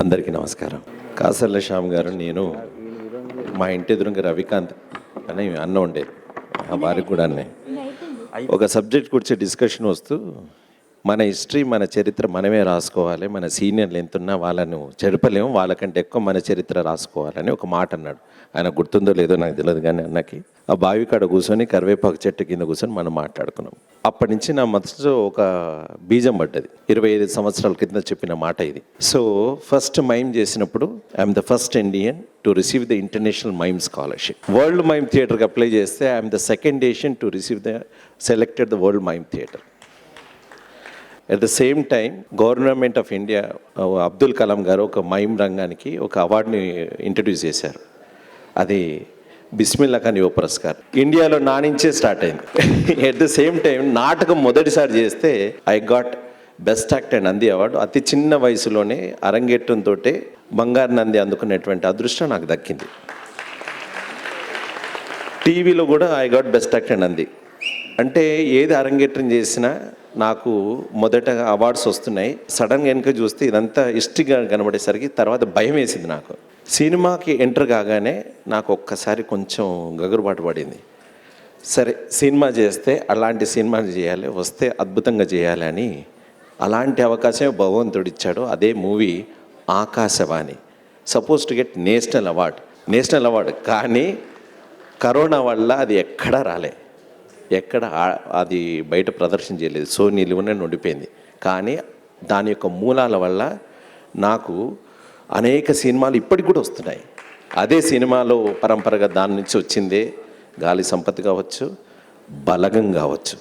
అందరికీ నమస్కారం. కాసర్ల శ్యామ్ గారు, నేను మా ఇంటి ఎదురుగా రవికాంత్ అని అన్న ఉండేది, వారికి కూడా అన్నే. ఒక సబ్జెక్ట్ గురించి డిస్కషన్ వస్తూ, మన హిస్టరీ, మన చరిత్ర మనమే రాసుకోవాలి, మన సీనియర్లు ఎంతున్నా వాళ్ళను చెడపలేము, వాళ్ళకంటే ఎక్కువ మన చరిత్ర రాసుకోవాలని ఒక మాట అన్నాడు. ఆయన గుర్తుందో లేదో నాకు తెలియదు, కానీ అన్నకి ఆ బావి కాడ కూర్చొని కరివేపాకు చెట్టు కింద కూర్చొని మనం మాట్లాడుకున్నాం. అప్పటి నుంచి నా మనసులో ఒక బీజం పడ్డది. 25 సంవత్సరాల కింద చెప్పిన మాట ఇది. సో ఫస్ట్ మైమ్ చేసినప్పుడు I'm the first Indian to receive the international mime scholarship. World mime థియేటర్కి అప్లై చేస్తే I'm the second Asian to receive the selected the world mime theatre. At the same time government of India Abdul Kalam గారు ఒక mime రంగానికి ఒక అవార్డుని introduce చేశారు. అది బిస్మిల్లా ఖాన్ యువ పురస్కార్. ఇండియాలో నా నుంచే స్టార్ట్ అయింది. ఎట్ ద సేమ్ టైం నాటకం మొదటిసారి చేస్తే I got best actor Nandi award. అతి చిన్న వయసులోనే అరంగేట్రంతో బంగారు నంది అందుకునేటువంటి అదృష్టం నాకు దక్కింది. టీవీలో కూడా I got best actor Nandi. అంటే ఏది అరంగేట్రం చేసినా నాకు మొదటగా అవార్డ్స్ వస్తున్నాయి. సడన్గా వెనక చూస్తే ఇదంతా హిస్టరీగా కనబడేసరికి తర్వాత భయం వేసింది నాకు. సినిమాకి ఎంటర్ కాగానే నాకు ఒక్కసారి కొంచెం గగురుబాటు పడింది. సరే, సినిమా చేస్తే అలాంటి సినిమాలు చేయాలి, వస్తే అద్భుతంగా చేయాలి అని అలాంటి అవకాశమే భగవంతుడు ఇచ్చాడు. అదే movie Akashvani, suppose to get national award. కానీ కరోనా వల్ల అది ఎక్కడా రాలే, ఎక్కడ అది బయట ప్రదర్శన చేయలేదు. సోనీ లివ్నే ఉండిపోయింది. కానీ దాని యొక్క మూలాల వల్ల నాకు అనేక సినిమాలు ఇప్పటికి కూడా వస్తున్నాయి. అదే సినిమాలో పరంపరగా దాని నుంచి వచ్చిందే గాలి సంపత్ కావచ్చు, బలగం కావచ్చు.